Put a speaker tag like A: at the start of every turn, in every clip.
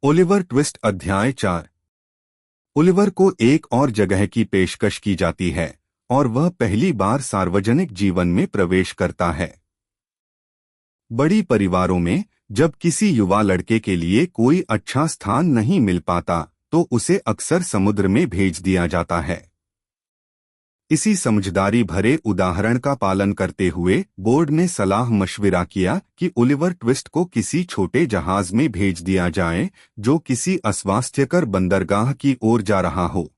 A: Oliver twist अध्याय 4। Oliver को एक और जगह की पेशकश की जाती है और वह पहली बार सार्वजनिक जीवन में प्रवेश करता है। बड़ी परिवारों में जब किसी युवा लड़के के लिए कोई अच्छा स्थान नहीं मिल पाता तो उसे अक्सर समुद्र में भेज दिया जाता है। इसी समझदारी भरे उदाहरण का पालन करते हुए बोर्ड ने सलाह मशविरा किया कि ओलिवर ट्विस्ट को किसी छोटे जहाज में भेज दिया जाए जो किसी अस्वास्थ्यकर बंदरगाह की ओर जा रहा हो।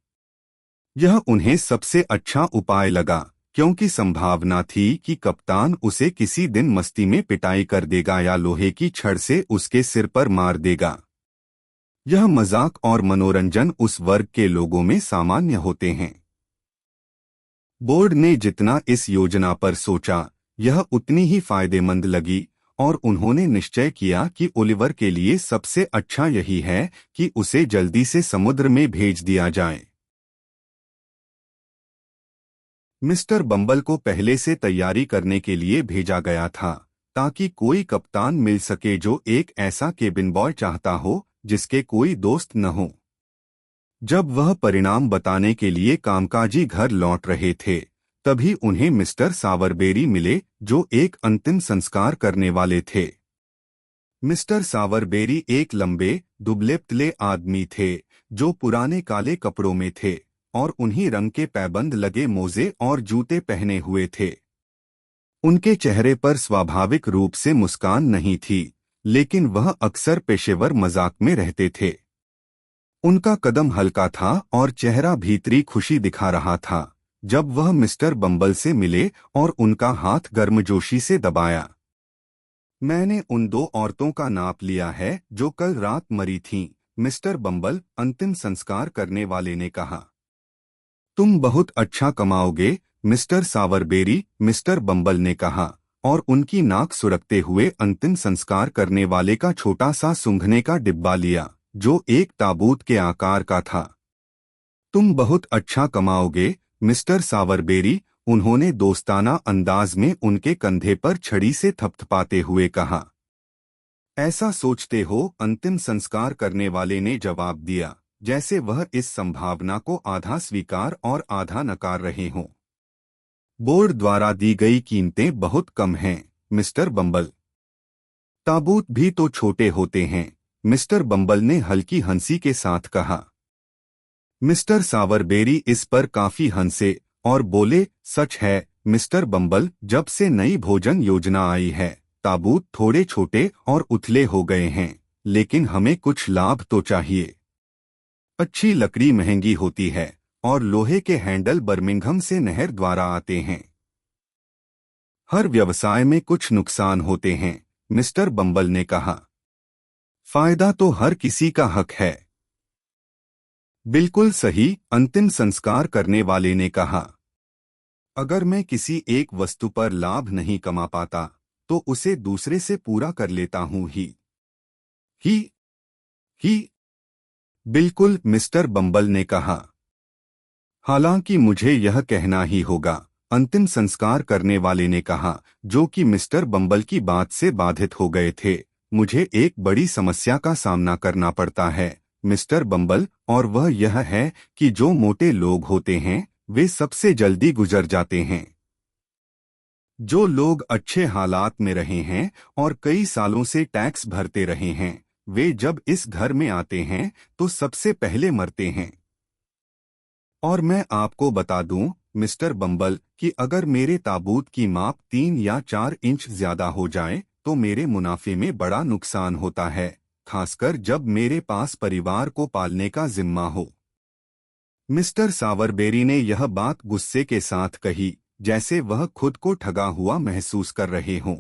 A: यह उन्हें सबसे अच्छा उपाय लगा क्योंकि संभावना थी कि कप्तान उसे किसी दिन मस्ती में पिटाई कर देगा या लोहे की छड़ से उसके सिर पर मार देगा। यह मजाक और मनोरंजन उस वर्ग के लोगों में सामान्य होते हैं। बोर्ड ने जितना इस योजना पर सोचा यह उतनी ही फायदेमंद लगी और उन्होंने निश्चय किया कि ओलिवर के लिए सबसे अच्छा यही है कि उसे जल्दी से समुद्र में भेज दिया जाए। मिस्टर बम्बल को पहले से तैयारी करने के लिए भेजा गया था ताकि कोई कप्तान मिल सके जो एक ऐसा केबिन बॉय चाहता हो जिसके कोई दोस्त न हो। जब वह परिणाम बताने के लिए कामकाजी घर लौट रहे थे तभी उन्हें मिस्टर सावरबेरी मिले जो एक अंतिम संस्कार करने वाले थे। मिस्टर सावरबेरी एक लंबे दुबले-पतले आदमी थे जो पुराने काले कपड़ों में थे और उन्हीं रंग के पैबंद लगे मोजे और जूते पहने हुए थे। उनके चेहरे पर स्वाभाविक रूप से मुस्कान नहीं थी, लेकिन वह अक्सर पेशेवर मजाक में रहते थे। उनका कदम हल्का था और चेहरा भीतरी खुशी दिखा रहा था जब वह मिस्टर बम्बल से मिले और उनका हाथ गर्मजोशी से दबाया। मैंने उन दो औरतों का नाप लिया है जो कल रात मरी थीं, मिस्टर बम्बल अंतिम संस्कार करने वाले ने कहा। तुम बहुत अच्छा कमाओगे मिस्टर सावरबेरी, मिस्टर बम्बल ने कहा और उनकी नाक सुरकते हुए अंतिम संस्कार करने वाले का छोटा सा सूंघने का डिब्बा लिया जो एक ताबूत के आकार का था। तुम बहुत अच्छा कमाओगे मिस्टर सावरबेरी, उन्होंने दोस्ताना अंदाज में उनके कंधे पर छड़ी से थपथपाते हुए कहा। ऐसा सोचते हो, अंतिम संस्कार करने वाले ने जवाब दिया, जैसे वह इस संभावना को आधा स्वीकार और आधा नकार रहे हों। बोर्ड द्वारा दी गई कीमतें बहुत कम हैं मिस्टर बम्बल। ताबूत भी तो छोटे होते हैं, मिस्टर बम्बल ने हल्की हंसी के साथ कहा। मिस्टर सावरबेरी इस पर काफी हंसे और बोले, सच है मिस्टर बम्बल, जब से नई भोजन योजना आई है ताबूत थोड़े छोटे और उथले हो गए हैं, लेकिन हमें कुछ लाभ तो चाहिए। अच्छी लकड़ी महंगी होती है और लोहे के हैंडल बर्मिंघम से नहर द्वारा आते हैं। हर व्यवसाय में कुछ नुकसान होते हैं, मिस्टर बम्बल ने कहा। फायदा तो हर किसी का हक है। बिल्कुल सही, अंतिम संस्कार करने वाले ने कहा। अगर मैं किसी एक वस्तु पर लाभ नहीं कमा पाता तो उसे दूसरे से पूरा कर लेता हूं ही। बिल्कुल, मिस्टर बम्बल ने कहा। हालांकि मुझे यह कहना ही होगा, अंतिम संस्कार करने वाले ने कहा, जो कि मिस्टर बम्बल की बात से बाधित हो गए थे। मुझे एक बड़ी समस्या का सामना करना पड़ता है मिस्टर बम्बल, और वह यह है कि जो मोटे लोग होते हैं वे सबसे जल्दी गुजर जाते हैं। जो लोग अच्छे हालात में रहे हैं और कई सालों से टैक्स भरते रहे हैं, वे जब इस घर में आते हैं तो सबसे पहले मरते हैं। और मैं आपको बता दूं मिस्टर बम्बल कि अगर मेरे ताबूत की माप 3 या 4 इंच ज्यादा हो जाए तो मेरे मुनाफे में बड़ा नुकसान होता है, खासकर जब मेरे पास परिवार को पालने का जिम्मा हो। मिस्टर सावरबेरी ने यह बात गुस्से के साथ कही, जैसे वह खुद को ठगा हुआ महसूस कर रहे हों।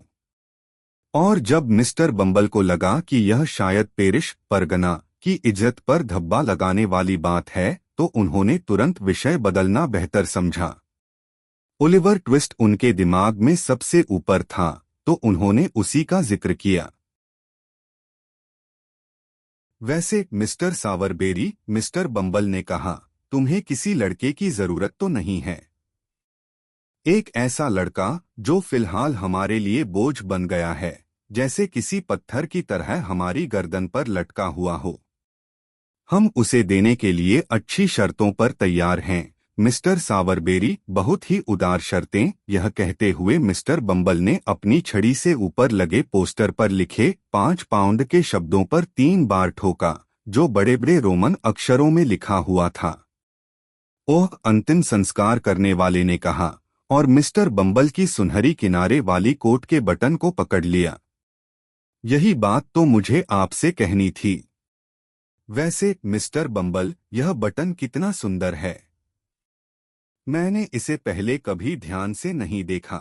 A: और जब मिस्टर बम्बल को लगा कि यह शायद पेरिश परगना की इज्जत पर धब्बा लगाने वाली बात है तो उन्होंने तुरंत विषय बदलना बेहतर समझा। ओलिवर ट्विस्ट उनके दिमाग में सबसे ऊपर था तो उन्होंने उसी का जिक्र किया। वैसे मिस्टर सावरबेरी, मिस्टर बम्बल ने कहा, तुम्हें किसी लड़के की जरूरत तो नहीं है। एक ऐसा लड़का जो फिलहाल हमारे लिए बोझ बन गया है, जैसे किसी पत्थर की तरह हमारी गर्दन पर लटका हुआ हो। हम उसे देने के लिए अच्छी शर्तों पर तैयार हैं। मिस्टर सावरबेरी, बहुत ही उदार शर्तें। यह कहते हुए मिस्टर बम्बल ने अपनी छड़ी से ऊपर लगे पोस्टर पर लिखे 5 पाउंड के शब्दों पर 3 बार ठोका, जो बड़े बड़े रोमन अक्षरों में लिखा हुआ था। ओह, अंतिम संस्कार करने वाले ने कहा, और मिस्टर बम्बल की सुनहरी किनारे वाली कोट के बटन को पकड़ लिया। यही बात तो मुझे आपसे कहनी थी। वैसे मिस्टर बम्बल, यह बटन कितना सुंदर है। मैंने इसे पहले कभी ध्यान से नहीं देखा।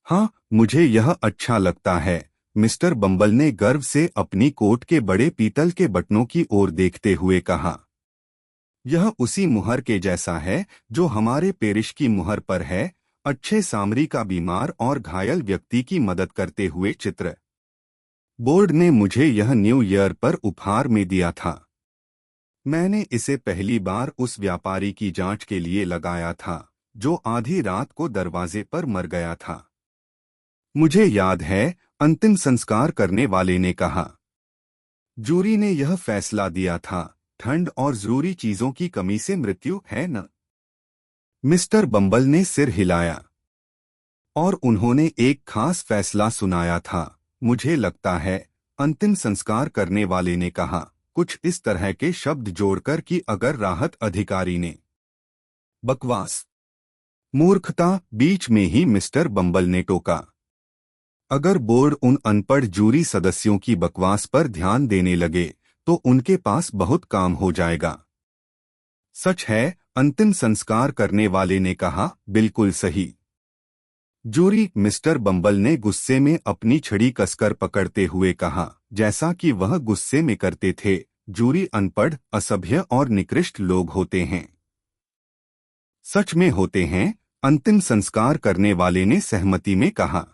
A: हाँ, मुझे यह अच्छा लगता है। मिस्टर बम्बल ने गर्व से अपनी कोट के बड़े पीतल के बटनों की ओर देखते हुए कहा। यह उसी मुहर के जैसा है जो हमारे पेरिश की मुहर पर है, अच्छे सामरी का बीमार और घायल व्यक्ति की मदद करते हुए चित्र। बोर्ड ने मुझे यह न्यू ईयर पर उपहार में दिया था। मैंने इसे पहली बार उस व्यापारी की जांच के लिए लगाया था जो आधी रात को दरवाजे पर मर गया था। मुझे याद है, अंतिम संस्कार करने वाले ने कहा। जूरी ने यह फैसला दिया था, ठंड और जरूरी चीजों की कमी से मृत्यु है न। मिस्टर बम्बल ने सिर हिलाया। और उन्होंने एक खास फैसला सुनाया था, मुझे लगता है। अंतिम संस्कार करने वाले ने कहा, कुछ इस तरह के शब्द जोड़कर कि अगर राहत अधिकारी ने। बकवास, मूर्खता, बीच में ही मिस्टर बम्बल ने टोका। अगर बोर्ड उन अनपढ़ जूरी सदस्यों की बकवास पर ध्यान देने लगे तो उनके पास बहुत काम हो जाएगा। सच है, अंतिम संस्कार करने वाले ने कहा, बिल्कुल सही। जूरी, मिस्टर बम्बल ने गुस्से में अपनी छड़ी कसकर पकड़ते हुए कहा, जैसा कि वह गुस्से में करते थे। जूरी अनपढ़, असभ्य और निकृष्ट लोग होते हैं। सच में होते हैं, अंतिम संस्कार करने वाले ने सहमति में कहा।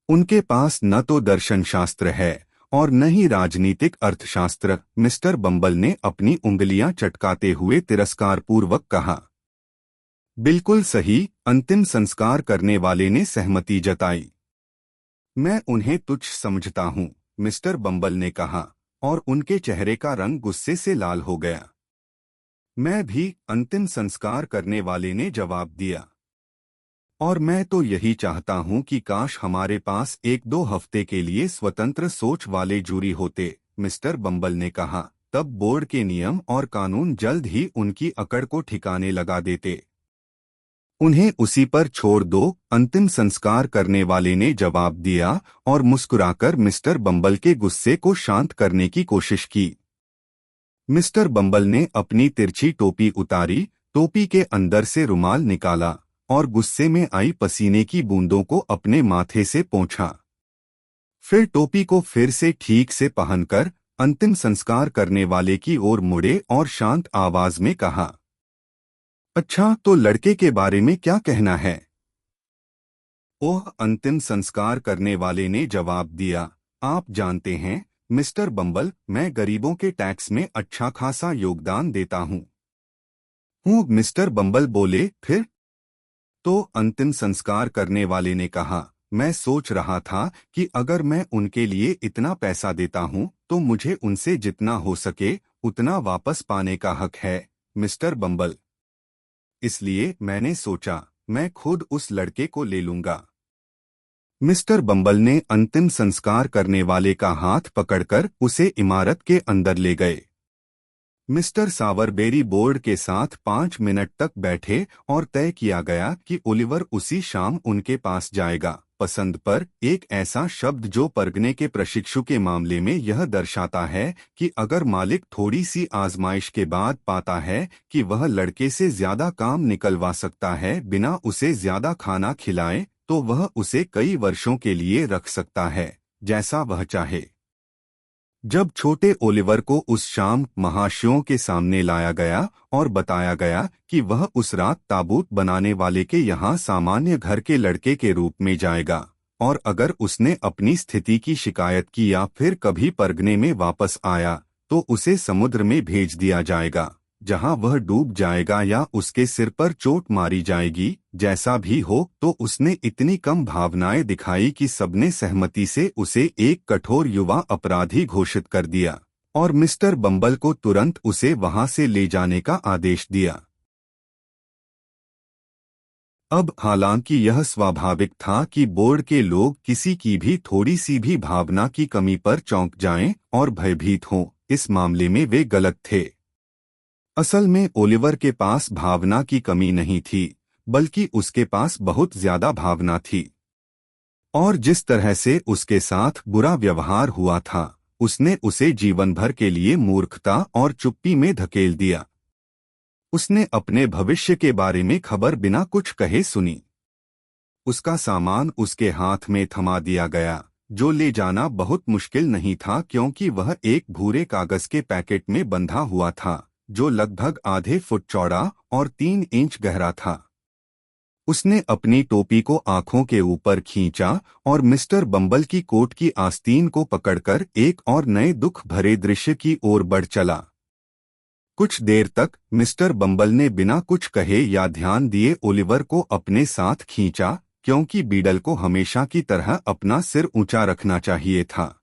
A: उनके पास न तो दर्शन शास्त्र है और न ही राजनीतिक अर्थशास्त्र। मिस्टर बम्बल ने अपनी उंगलियां चटकाते हुए तिरस्कारपूर्वक कहा। बिल्कुल सही, अंतिम संस्कार करने वाले ने सहमति जताई। मैं उन्हें तुच्छ समझता हूँ, मिस्टर बम्बल ने कहा, और उनके चेहरे का रंग गुस्से से लाल हो गया। मैं भी, अंतिम संस्कार करने वाले ने जवाब दिया। और मैं तो यही चाहता हूं कि काश हमारे पास 1-2 हफ्ते के लिए स्वतंत्र सोच वाले जूरी होते, मिस्टर बम्बल ने कहा। तब बोर्ड के नियम और कानून जल्द ही उनकी अकड़ को ठिकाने लगा देते। उन्हें उसी पर छोड़ दो, अंतिम संस्कार करने वाले ने जवाब दिया और मुस्कुराकर मिस्टर बम्बल के गुस्से को शांत करने की कोशिश की। मिस्टर बम्बल ने अपनी तिरछी टोपी उतारी, टोपी के अंदर से रुमाल निकाला और गुस्से में आई पसीने की बूंदों को अपने माथे से पोंछा। फिर टोपी को फिर से ठीक से पहनकर अंतिम संस्कार करने वाले की ओर मुड़े और शांत आवाज में कहा, अच्छा, तो लड़के के बारे में क्या कहना है? ओह, अंतिम संस्कार करने वाले ने जवाब दिया, आप जानते हैं मिस्टर बम्बल, मैं गरीबों के टैक्स में अच्छा खासा योगदान देता हूँ। मिस्टर बम्बल बोले, फिर? तो अंतिम संस्कार करने वाले ने कहा, मैं सोच रहा था कि अगर मैं उनके लिए इतना पैसा देता हूं तो मुझे उनसे जितना हो सके उतना वापस पाने का हक है, मिस्टर बम्बल। इसलिए मैंने सोचा, मैं खुद उस लड़के को ले लूंगा। मिस्टर बम्बल ने अंतिम संस्कार करने वाले का हाथ पकड़कर उसे इमारत के अंदर ले गए। मिस्टर सावरबेरी बोर्ड के साथ 5 मिनट तक बैठे और तय किया गया कि ओलिवर उसी शाम उनके पास जाएगा। पसंद पर एक ऐसा शब्द जो परगने के प्रशिक्षु के मामले में यह दर्शाता है कि अगर मालिक थोड़ी सी आजमाइश के बाद पाता है कि वह लड़के से ज्यादा काम निकलवा सकता है बिना उसे ज्यादा खाना खिलाए, तो वह उसे कई वर्षों के लिए रख सकता है, जैसा वह चाहे। जब छोटे ओलिवर को उस शाम महाशयों के सामने लाया गया और बताया गया कि वह उस रात ताबूत बनाने वाले के यहाँ सामान्य घर के लड़के के रूप में जाएगा, और अगर उसने अपनी स्थिति की शिकायत की या फिर कभी परगने में वापस आया तो उसे समुद्र में भेज दिया जाएगा, जहां वह डूब जाएगा या उसके सिर पर चोट मारी जाएगी। जैसा भी हो, तो उसने इतनी कम भावनाएं दिखाई कि सबने सहमति से उसे एक कठोर युवा अपराधी घोषित कर दिया और मिस्टर बम्बल को तुरंत उसे वहां से ले जाने का आदेश दिया। अब हालांकि यह स्वाभाविक था कि बोर्ड के लोग किसी की भी थोड़ी सी भी भावना की कमी पर चौंक जाएं और भयभीत हों। इस मामले में वे गलत थे। असल में ओलिवर के पास भावना की कमी नहीं थी, बल्कि उसके पास बहुत ज्यादा भावना थी। और जिस तरह से उसके साथ बुरा व्यवहार हुआ था, उसने उसे जीवन भर के लिए मूर्खता और चुप्पी में धकेल दिया। उसने अपने भविष्य के बारे में खबर बिना कुछ कहे सुनी। उसका सामान उसके हाथ में थमा दिया गया, जो ले जाना बहुत मुश्किल नहीं था क्योंकि वह एक भूरे कागज के पैकेट में बंधा हुआ था, जो लगभग आधे फुट चौड़ा और 3 इंच गहरा था। उसने अपनी टोपी को आंखों के ऊपर खींचा और मिस्टर बम्बल की कोट की आस्तीन को पकड़कर एक और नए दुख भरे दृश्य की ओर बढ़ चला। कुछ देर तक मिस्टर बम्बल ने बिना कुछ कहे या ध्यान दिए ओलिवर को अपने साथ खींचा, क्योंकि बीडल को हमेशा की तरह अपना सिर ऊंचा रखना चाहिए था।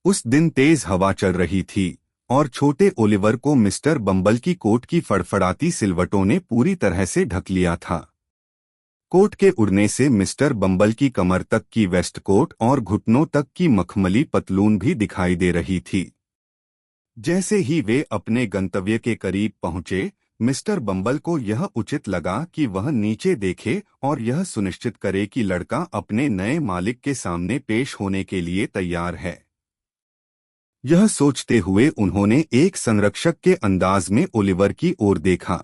A: उस दिन तेज हवा चल रही थी और छोटे ओलिवर को मिस्टर बम्बल की कोट की फड़फड़ाती सिलवटों ने पूरी तरह से ढक लिया था। कोट के उड़ने से मिस्टर बम्बल की कमर तक की वेस्ट कोट और घुटनों तक की मखमली पतलून भी दिखाई दे रही थी। जैसे ही वे अपने गंतव्य के करीब पहुंचे, मिस्टर बम्बल को यह उचित लगा कि वह नीचे देखे और यह सुनिश्चित करे कि लड़का अपने नए मालिक के सामने पेश होने के लिए तैयार है। यह सोचते हुए उन्होंने एक संरक्षक के अंदाज में ओलिवर की ओर देखा।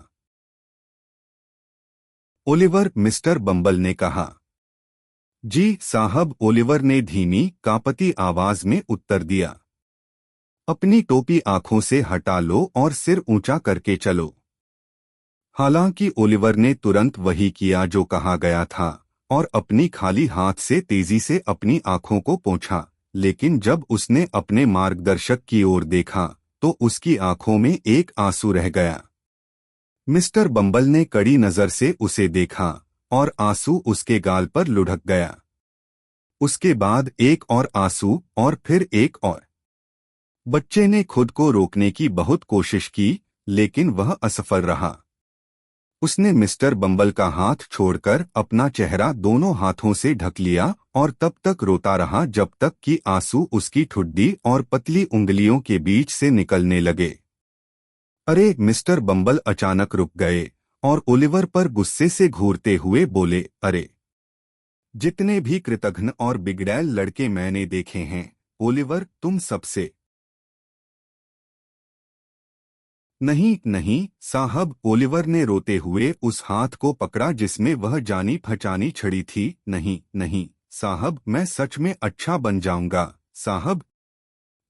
A: ओलिवर, मिस्टर बम्बल ने कहा। जी साहब, ओलिवर ने धीमी कांपती आवाज में उत्तर दिया। अपनी टोपी आंखों से हटा लो और सिर ऊंचा करके चलो। हालांकि ओलिवर ने तुरंत वही किया जो कहा गया था और अपनी खाली हाथ से तेजी से अपनी आंखों को पोंछा, लेकिन जब उसने अपने मार्गदर्शक की ओर देखा तो उसकी आंखों में एक आंसू रह गया। मिस्टर बम्बल ने कड़ी नजर से उसे देखा और आंसू उसके गाल पर लुढ़क गया। उसके बाद एक और आंसू और फिर एक और। बच्चे ने खुद को रोकने की बहुत कोशिश की, लेकिन वह असफल रहा। उसने मिस्टर बम्बल का हाथ छोड़कर अपना चेहरा दोनों हाथों से ढक लिया और तब तक रोता रहा जब तक कि आंसू उसकी ठुड्डी और पतली उंगलियों के बीच से निकलने लगे। अरे! मिस्टर बम्बल अचानक रुक गए और ओलिवर पर गुस्से से घूरते हुए बोले, अरे! जितने भी कृतघ्न और बिगड़ैल लड़के मैंने देखे हैं, ओलिवर, तुम सबसे नहीं नहीं साहब, ओलिवर ने रोते हुए उस हाथ को पकड़ा जिसमें वह जानी पहचानी छड़ी थी। नहीं नहीं साहब, मैं सच में अच्छा बन जाऊंगा साहब।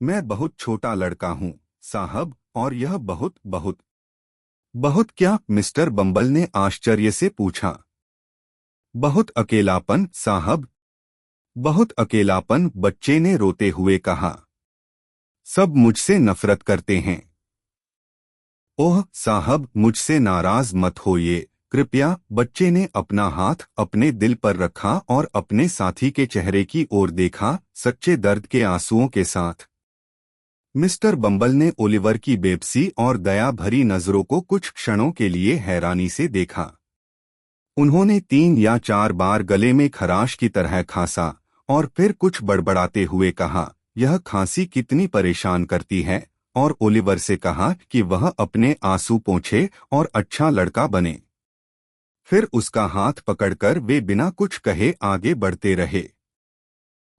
A: मैं बहुत छोटा लड़का हूँ साहब, और यह बहुत बहुत बहुत क्या? मिस्टर बम्बल ने आश्चर्य से पूछा। बहुत अकेलापन साहब, बहुत अकेलापन, बच्चे ने रोते हुए कहा। सब मुझसे नफरत करते हैं। ओह साहब, मुझसे नाराज मत होइए कृपया। बच्चे ने अपना हाथ अपने दिल पर रखा और अपने साथी के चेहरे की ओर देखा, सच्चे दर्द के आंसुओं के साथ। मिस्टर बम्बल ने ओलिवर की बेबसी और दया भरी नजरों को कुछ क्षणों के लिए हैरानी से देखा। उन्होंने 3 या 4 बार गले में खराश की तरह खांसा और फिर कुछ बड़बड़ाते हुए कहा, यह खांसी कितनी परेशान करती है, और ओलिवर से कहा कि वह अपने आंसू पोंछे और अच्छा लड़का बने। फिर उसका हाथ पकड़कर वे बिना कुछ कहे आगे बढ़ते रहे।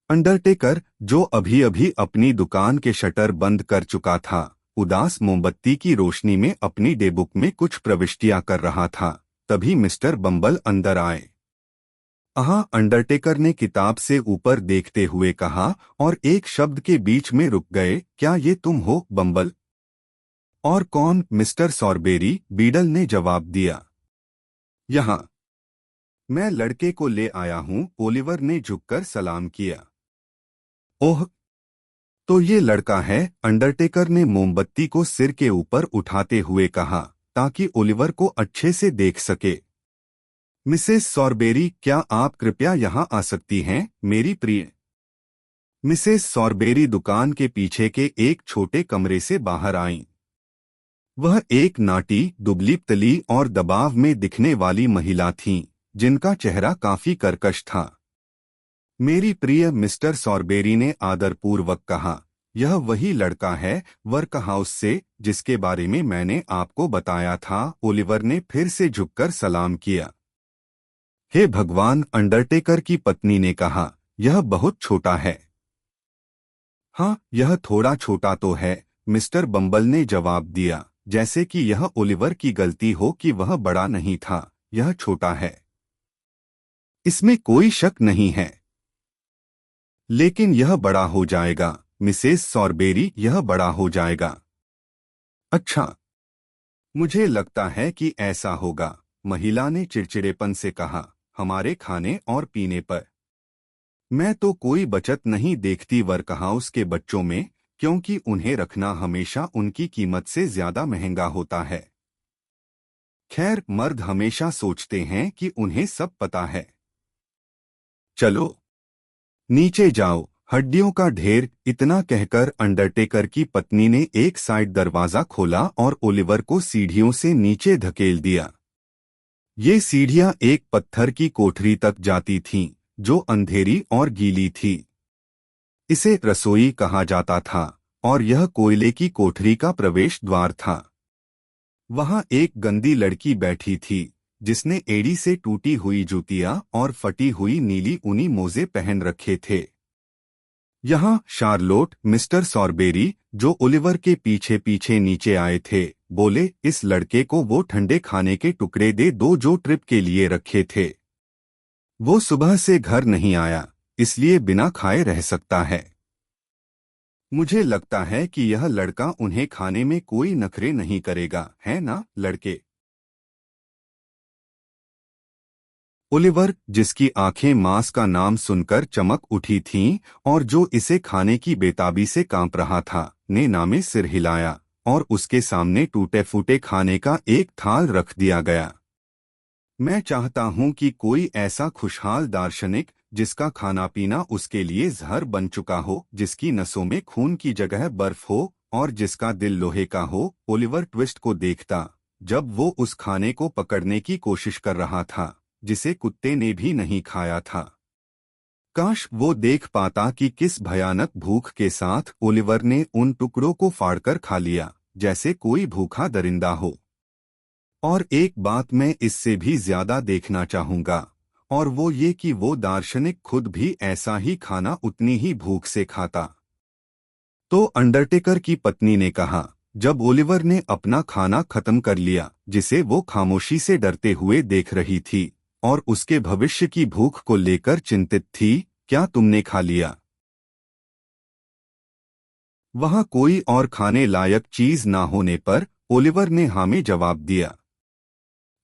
A: अंडरटेकर, जो अभी अभी अपनी दुकान के शटर बंद कर चुका था, उदास मोमबत्ती की रोशनी में अपनी डेबुक में कुछ प्रविष्टियां कर रहा था। तभी मिस्टर बम्बल अंदर आए। अंडरटेकर ने किताब से ऊपर देखते हुए कहा और एक शब्द के बीच में रुक गए, क्या ये तुम हो बम्बल? और कौन? मिस्टर सॉरबेरी, बीडल ने जवाब दिया। यहाँ मैं लड़के को ले आया हूँ, ओलिवर ने झुककर सलाम किया। ओह, तो ये लड़का है, अंडरटेकर ने मोमबत्ती को सिर के ऊपर उठाते हुए कहा, ताकि ओलिवर को अच्छे से देख सके। मिसेस सॉरबेरी, क्या आप कृपया यहाँ आ सकती हैं, मेरी प्रिय? मिसेस सॉरबेरी दुकान के पीछे के एक छोटे कमरे से बाहर आईं। वह एक नाटी, दुबली-पतली और दबाव में दिखने वाली महिला थीं, जिनका चेहरा काफी कर्कश था। मेरी प्रिय मिस्टर सॉरबेरी ने आदरपूर्वक कहा, यह वही लड़का है वर्कहाउस से जिसके बारे में मैंने आपको बताया था। ओलिवर ने फिर से झुककर सलाम किया। हे भगवान, अंडरटेकर की पत्नी ने कहा, यह बहुत छोटा है। हाँ, यह थोड़ा छोटा तो है, मिस्टर बम्बल ने जवाब दिया, जैसे कि यह ओलिवर की गलती हो कि वह बड़ा नहीं था। यह छोटा है, इसमें कोई शक नहीं है, लेकिन यह बड़ा हो जाएगा मिसेस सॉरबेरी, यह बड़ा हो जाएगा। अच्छा, मुझे लगता है कि ऐसा होगा, महिला ने चिड़चिड़ेपन से कहा, हमारे खाने और पीने पर। मैं तो कोई बचत नहीं देखती वर्कहाउस के बच्चों में, क्योंकि उन्हें रखना हमेशा उनकी कीमत से ज्यादा महंगा होता है। खैर, मर्द हमेशा सोचते हैं कि उन्हें सब पता है। चलो नीचे जाओ, हड्डियों का ढेर। इतना कहकर अंडरटेकर की पत्नी ने एक साइड दरवाजा खोला और ओलिवर को सीढ़ियों से नीचे धकेल दिया। ये सीढ़ियां एक पत्थर की कोठरी तक जाती थीं, जो अंधेरी और गीली थी। इसे रसोई कहा जाता था और यह कोयले की कोठरी का प्रवेश द्वार था। वहां एक गंदी लड़की बैठी थी, जिसने एड़ी से टूटी हुई जूतियां और फटी हुई नीली ऊनी मोजे पहन रखे थे। यहाँ शार्लोट, मिस्टर सॉरबेरी, जो ओलिवर के पीछे पीछे नीचे आए थे, बोले, इस लड़के को वो ठंडे खाने के टुकड़े दे दो जो ट्रिप के लिए रखे थे। वो सुबह से घर नहीं आया, इसलिए बिना खाए रह सकता है। मुझे लगता है कि यह लड़का उन्हें खाने में कोई नखरे नहीं करेगा, है ना लड़के? ओलिवर, जिसकी आंखें मांस का नाम सुनकर चमक उठी थीं और जो इसे खाने की बेताबी से कांप रहा था, ने नामे सिर हिलाया और उसके सामने टूटे फूटे खाने का एक थाल रख दिया गया। मैं चाहता हूं कि कोई ऐसा खुशहाल दार्शनिक, जिसका खाना पीना उसके लिए जहर बन चुका हो, जिसकी नसों में खून की जगह बर्फ हो और जिसका दिल लोहे का हो, ओलिवर ट्विस्ट को देखता जब वो उस खाने को पकड़ने की कोशिश कर रहा था जिसे कुत्ते ने भी नहीं खाया था। काश वो देख पाता कि किस भयानक भूख के साथ ओलिवर ने उन टुकड़ों को फाड़कर खा लिया, जैसे कोई भूखा दरिंदा हो। और एक बात मैं इससे भी ज्यादा देखना चाहूंगा, और वो ये कि वो दार्शनिक खुद भी ऐसा ही खाना उतनी ही भूख से खाता। तो अंडरटेकर की पत्नी ने कहा, जब ओलिवर ने अपना खाना खत्म कर लिया, जिसे वो खामोशी से डरते हुए देख रही थी और उसके भविष्य की भूख को लेकर चिंतित थी, क्या तुमने खा लिया? वहां कोई और खाने लायक चीज ना होने पर ओलिवर ने हाँ में जवाब दिया।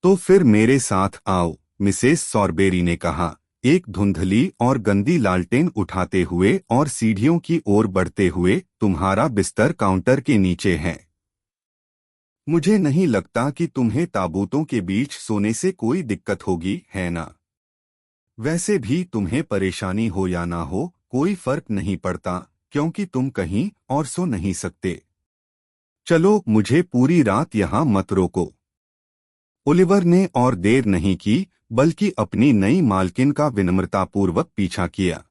A: तो फिर मेरे साथ आओ, मिसेस सॉरबेरी ने कहा, एक धुंधली और गंदी लालटेन उठाते हुए और सीढ़ियों की ओर बढ़ते हुए। तुम्हारा बिस्तर काउंटर के नीचे है। मुझे नहीं लगता कि तुम्हें ताबूतों के बीच सोने से कोई दिक्कत होगी, है ना? वैसे भी तुम्हें परेशानी हो या ना हो, कोई फर्क नहीं पड़ता, क्योंकि तुम कहीं और सो नहीं सकते। चलो, मुझे पूरी रात यहाँ मत रोको। ओलिवर ने और देर नहीं की, बल्कि अपनी नई मालकिन का विनम्रतापूर्वक पीछा किया।